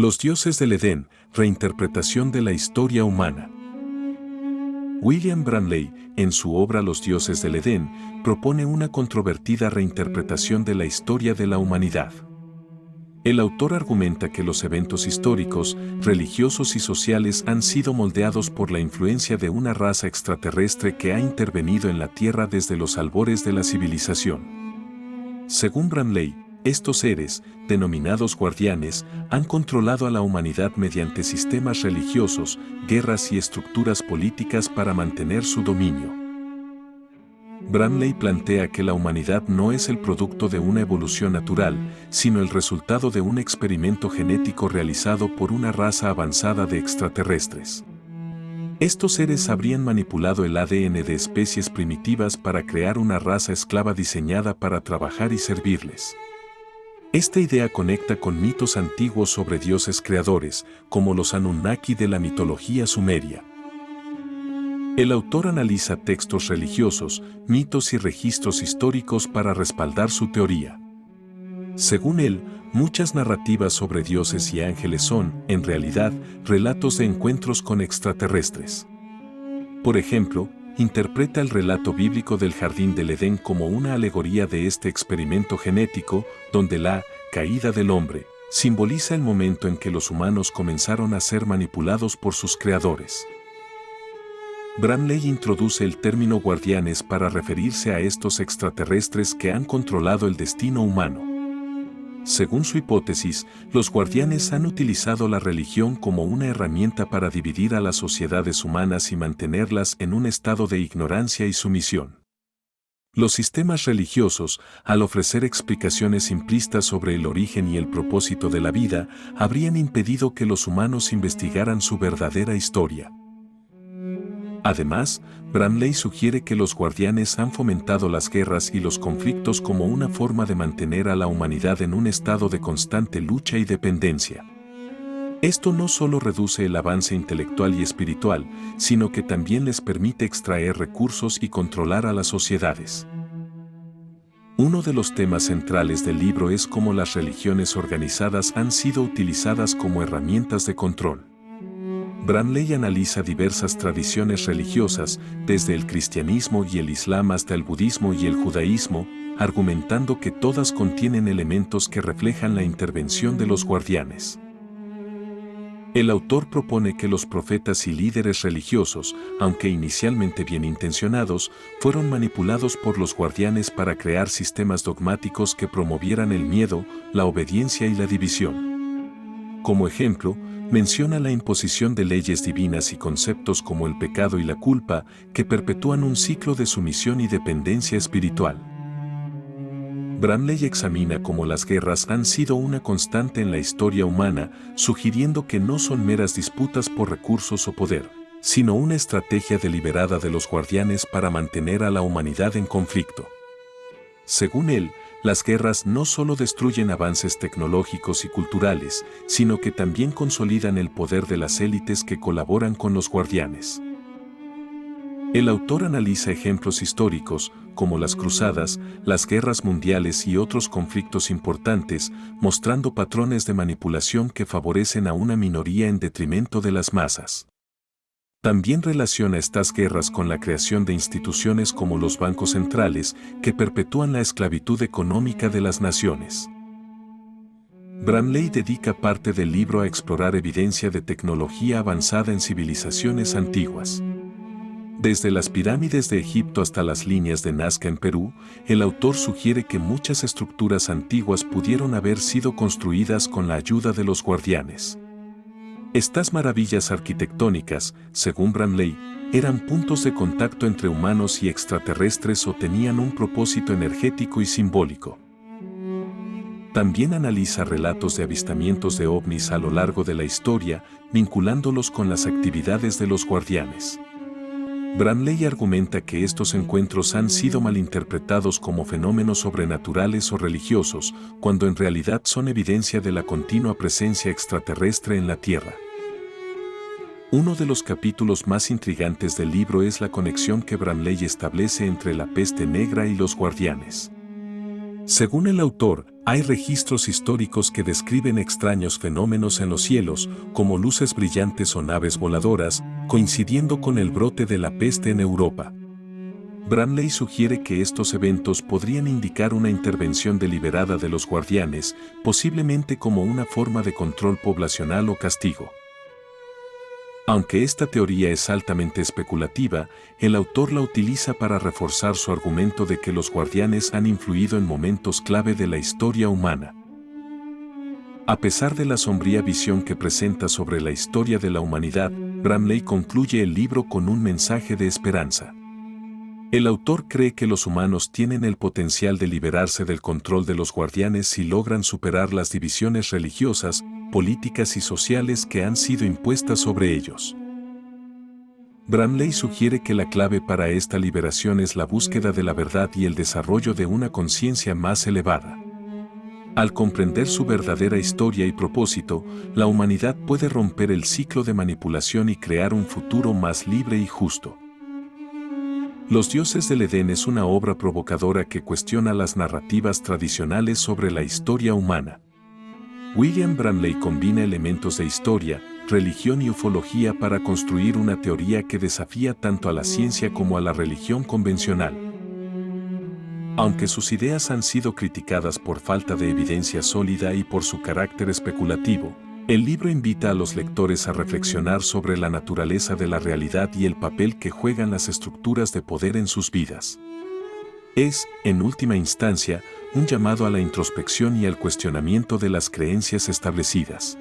Los dioses del Edén, reinterpretación de la historia humana. William Bramley, en su obra Los dioses del Edén, propone una controvertida reinterpretación de la historia de la humanidad. El autor argumenta que los eventos históricos, religiosos y sociales han sido moldeados por la influencia de una raza extraterrestre que ha intervenido en la Tierra desde los albores de la civilización. Según Bramley, estos seres, denominados guardianes, han controlado a la humanidad mediante sistemas religiosos, guerras y estructuras políticas para mantener su dominio. Bramley plantea que la humanidad no es el producto de una evolución natural, sino el resultado de un experimento genético realizado por una raza avanzada de extraterrestres. Estos seres habrían manipulado el ADN de especies primitivas para crear una raza esclava diseñada para trabajar y servirles. Esta idea conecta con mitos antiguos sobre dioses creadores, como los Anunnaki de la mitología sumeria. El autor analiza textos religiosos, mitos y registros históricos para respaldar su teoría. Según él, muchas narrativas sobre dioses y ángeles son, en realidad, relatos de encuentros con extraterrestres. Por ejemplo, interpreta el relato bíblico del Jardín del Edén como una alegoría de este experimento genético, donde la caída del hombre simboliza el momento en que los humanos comenzaron a ser manipulados por sus creadores. Bramley introduce el término guardianes para referirse a estos extraterrestres que han controlado el destino humano. Según su hipótesis, los guardianes han utilizado la religión como una herramienta para dividir a las sociedades humanas y mantenerlas en un estado de ignorancia y sumisión. Los sistemas religiosos, al ofrecer explicaciones simplistas sobre el origen y el propósito de la vida, habrían impedido que los humanos investigaran su verdadera historia. Además, Bramley sugiere que los guardianes han fomentado las guerras y los conflictos como una forma de mantener a la humanidad en un estado de constante lucha y dependencia. Esto no solo reduce el avance intelectual y espiritual, sino que también les permite extraer recursos y controlar a las sociedades. Uno de los temas centrales del libro es cómo las religiones organizadas han sido utilizadas como herramientas de control. Bramley analiza diversas tradiciones religiosas, desde el cristianismo y el islam hasta el budismo y el judaísmo, argumentando que todas contienen elementos que reflejan la intervención de los guardianes. El autor propone que los profetas y líderes religiosos, aunque inicialmente bien intencionados, fueron manipulados por los guardianes para crear sistemas dogmáticos que promovieran el miedo, la obediencia y la división. Como ejemplo, menciona la imposición de leyes divinas y conceptos como el pecado y la culpa, que perpetúan un ciclo de sumisión y dependencia espiritual. Bramley examina cómo las guerras han sido una constante en la historia humana, sugiriendo que no son meras disputas por recursos o poder, sino una estrategia deliberada de los guardianes para mantener a la humanidad en conflicto. Según él, las guerras no solo destruyen avances tecnológicos y culturales, sino que también consolidan el poder de las élites que colaboran con los guardianes. El autor analiza ejemplos históricos, como las cruzadas, las guerras mundiales y otros conflictos importantes, mostrando patrones de manipulación que favorecen a una minoría en detrimento de las masas. También relaciona estas guerras con la creación de instituciones como los bancos centrales, que perpetúan la esclavitud económica de las naciones. Bramley dedica parte del libro a explorar evidencia de tecnología avanzada en civilizaciones antiguas. Desde las pirámides de Egipto hasta las líneas de Nazca en Perú, el autor sugiere que muchas estructuras antiguas pudieron haber sido construidas con la ayuda de los guardianes. Estas maravillas arquitectónicas, según Bramley, eran puntos de contacto entre humanos y extraterrestres o tenían un propósito energético y simbólico. También analiza relatos de avistamientos de ovnis a lo largo de la historia, vinculándolos con las actividades de los guardianes. Bramley argumenta que estos encuentros han sido malinterpretados como fenómenos sobrenaturales o religiosos, cuando en realidad son evidencia de la continua presencia extraterrestre en la Tierra. Uno de los capítulos más intrigantes del libro es la conexión que Bramley establece entre la peste negra y los guardianes. Según el autor, hay registros históricos que describen extraños fenómenos en los cielos, como luces brillantes o naves voladoras, coincidiendo con el brote de la peste en Europa. Branley sugiere que estos eventos podrían indicar una intervención deliberada de los guardianes, posiblemente como una forma de control poblacional o castigo. Aunque esta teoría es altamente especulativa, el autor la utiliza para reforzar su argumento de que los guardianes han influido en momentos clave de la historia humana. A pesar de la sombría visión que presenta sobre la historia de la humanidad, Branley concluye el libro con un mensaje de esperanza. El autor cree que los humanos tienen el potencial de liberarse del control de los guardianes si logran superar las divisiones religiosas, políticas y sociales que han sido impuestas sobre ellos. Branley sugiere que la clave para esta liberación es la búsqueda de la verdad y el desarrollo de una conciencia más elevada. Al comprender su verdadera historia y propósito, la humanidad puede romper el ciclo de manipulación y crear un futuro más libre y justo. Los dioses del Edén es una obra provocadora que cuestiona las narrativas tradicionales sobre la historia humana. William Branley combina elementos de historia, religión y ufología para construir una teoría que desafía tanto a la ciencia como a la religión convencional. Aunque sus ideas han sido criticadas por falta de evidencia sólida y por su carácter especulativo, el libro invita a los lectores a reflexionar sobre la naturaleza de la realidad y el papel que juegan las estructuras de poder en sus vidas. Es, en última instancia, un llamado a la introspección y al cuestionamiento de las creencias establecidas.